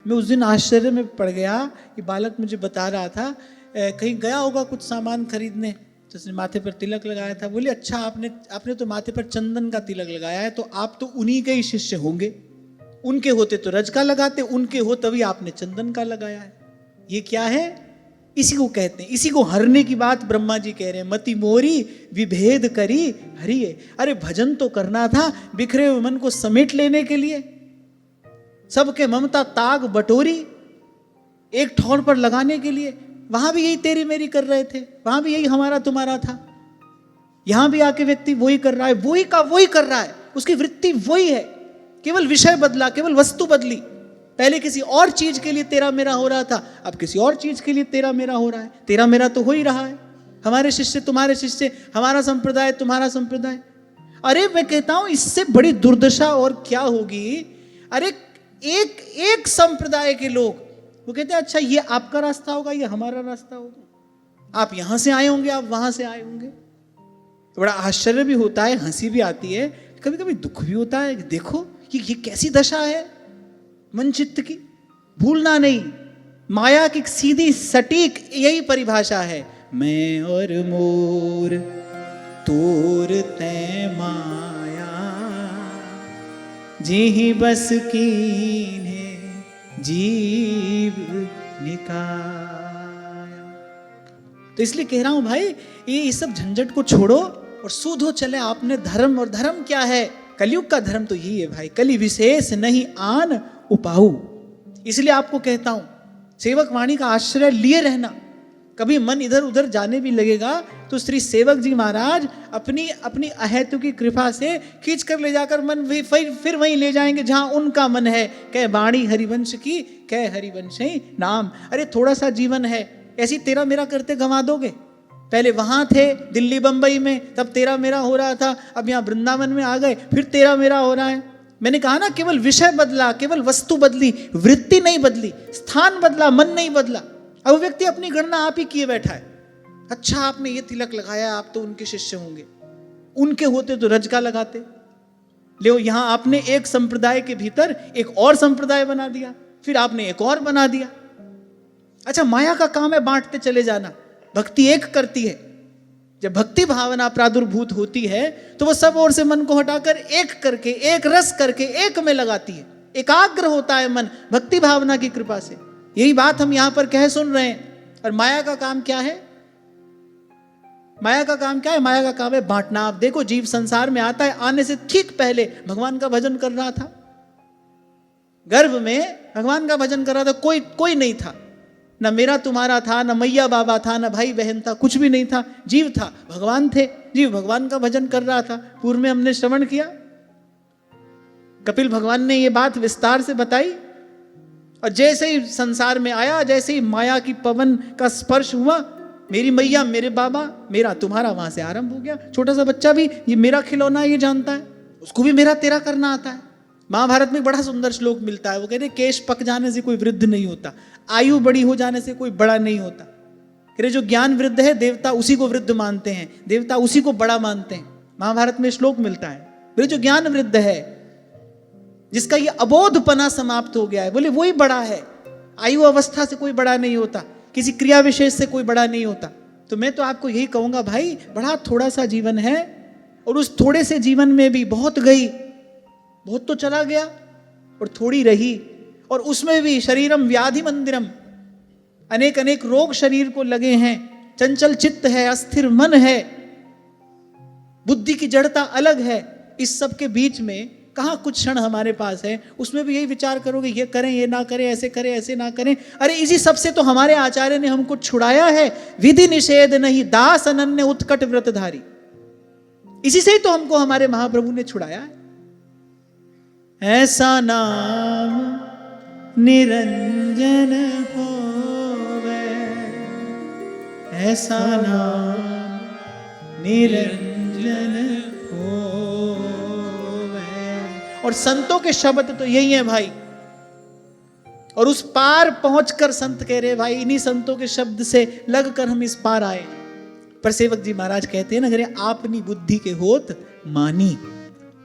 मैं उस दिन आश्चर्य में पड़ गया। ये बालक मुझे बता रहा था कहीं गया होगा कुछ सामान खरीदने, तो उसने माथे पर तिलक लगाया था। बोले अच्छा आपने तो माथे पर चंदन का तिलक लगाया है, तो आप तो उन्हीं के ही शिष्य होंगे। उनके होते तो रज का लगाते, उनके हो तभी आपने चंदन का लगाया है। ये क्या है? इसी को कहते हैं, इसी को हरने की बात ब्रह्मा जी कह रहे हैं। मति मोरी विभेद करी हरिये। अरे भजन तो करना था, बिखरे हुए मन को समेट लेने के लिए। सबके ममता ताग बटोरी एक ठौर पर लगाने के लिए। वहां भी यही तेरी मेरी कर रहे थे, वहां भी यही हमारा तुम्हारा था। यहां भी आके व्यक्ति वही कर रहा है, वही का वही कर रहा है, उसकी वृत्ति वही है, केवल विषय बदला, केवल वस्तु बदली। पहले किसी और चीज के लिए तेरा मेरा हो रहा था, अब किसी और चीज के लिए तेरा मेरा हो रहा है। तेरा मेरा तो हो ही रहा है, हमारे शिष्य तुम्हारे शिष्य, हमारा संप्रदाय तुम्हारा संप्रदाय। अरे मैं कहता हूं इससे बड़ी दुर्दशा और क्या होगी। अरे एक संप्रदाय के लोग वो कहते हैं अच्छा ये आपका रास्ता होगा, ये हमारा रास्ता होगा, आप यहां से आए होंगे, आप वहां से आए होंगे। तो बड़ा आश्चर्य भी होता है, हंसी भी आती है, कभी कभी दुख भी होता है। देखो ये कैसी दशा है मन चित्त की। भूलना नहीं, माया की सीधी सटीक यही परिभाषा है, मैं और मोर तोर तै माया जी बस कीन्हे जीव निकाया। तो इसलिए कह रहा हूं भाई, ये सब झंझट को छोड़ो और सूधो चले आपने धर्म। और धर्म क्या है? कलयुग का धर्म तो यही है भाई, कलि विशेष नहीं आन उपाऊ। इसलिए आपको कहता हूं सेवक वाणी का आश्रय लिए रहना। कभी मन इधर उधर जाने भी लगेगा तो श्री सेवक जी महाराज अपनी अहेतु की कृपा से खींच कर ले जाकर मन फिर वहीं ले जाएंगे जहां उनका मन है। कह वाणी हरिवंश की, कह हरिवंश ही नाम। अरे थोड़ा सा जीवन है, ऐसी तेरा मेरा करते गंवा दोगे। पहले वहां थे दिल्ली बंबई में, तब तेरा मेरा हो रहा था, अब यहाँ वृंदावन में आ गए फिर तेरा मेरा हो रहा है। मैंने कहा ना, केवल विषय बदला, केवल वस्तु बदली, वृत्ति नहीं बदली, स्थान बदला, मन नहीं बदला। अब व्यक्ति अपनी गणना आप ही किए बैठा है। अच्छा आपने ये तिलक लगाया, आप तो उनके शिष्य होंगे, उनके होते तो रज का लगाते। ले यहां आपने एक संप्रदाय के भीतर एक और संप्रदाय बना दिया, फिर आपने एक और बना दिया। अच्छा माया का काम है बांटते चले जाना, भक्ति एक करती है। जब भक्ति भावना प्रादुर्भूत होती है तो वह सब ओर से मन को हटाकर एक करके, एक रस करके एक में लगाती है। एकाग्र होता है मन भक्ति भावना की कृपा से। यही बात हम यहां पर कह सुन रहे हैं। और माया का काम क्या है? माया का काम क्या है? माया का काम है बांटना। आप देखो जीव संसार में आता है, आने से ठीक पहले भगवान का भजन कर रहा था, गर्भ में भगवान का भजन कर रहा था। कोई नहीं था, न मेरा तुम्हारा था, न मैया बाबा था, न भाई बहन था, कुछ भी नहीं था। जीव था, भगवान थे, जीव भगवान का भजन कर रहा था। पूर्व में हमने श्रवण किया, कपिल भगवान ने ये बात विस्तार से बताई। और जैसे ही संसार में आया, जैसे ही माया की पवन का स्पर्श हुआ, मेरी मैया मेरे बाबा, मेरा तुम्हारा वहां से आरंभ हो गया। छोटा सा बच्चा भी ये मेरा खिलौना ये जानता है, उसको भी मेरा तेरा करना आता है। महाभारत में बड़ा सुंदर श्लोक मिलता है, वो कहते हैं केश पक जाने से कोई वृद्ध नहीं होता, आयु बड़ी हो जाने से कोई बड़ा नहीं होता। कहते जो ज्ञान वृद्ध है देवता उसी को वृद्ध मानते हैं, देवता उसी को बड़ा मानते हैं। महाभारत में श्लोक मिलता है। बोले जो ज्ञान वृद्ध है, जिसका ये अबोधपना समाप्त हो गया है, बोले वही बड़ा है। आयु अवस्था से कोई बड़ा नहीं होता, किसी क्रिया विशेष से कोई बड़ा नहीं होता। तो मैं तो आपको यही कहूंगा भाई, बड़ा थोड़ा सा जीवन है और उस थोड़े से जीवन में भी बहुत गई, बहुत तो चला गया और थोड़ी रही। और उसमें भी शरीरम व्याधि मंदिरम, अनेक अनेक रोग शरीर को लगे हैं, चंचल चित्त है, अस्थिर मन है, बुद्धि की जड़ता अलग है। इस सब के बीच में कहाँ कुछ क्षण हमारे पास है, उसमें भी यही विचार करोगे ये करें ये ना करें, ऐसे करें ऐसे ना करें। अरे इसी सबसे तो हमारे आचार्य ने हमको छुड़ाया है। विधि निषेध नहीं दास अनन्य उत्कट व्रतधारी, इसी से ही तो हमको हमारे महाप्रभु ने छुड़ाया है। ऐसा नाम निरंजन होवे, ऐसा नाम निरंजन होवे। और संतों के शब्द तो यही है भाई। और उस पार पहुंचकर संत कह रहे भाई, इन्हीं संतों के शब्द से लगकर हम इस पार आए। पर सेवक जी महाराज कहते हैं ना, अगर आपनी बुद्धि के होत मानी,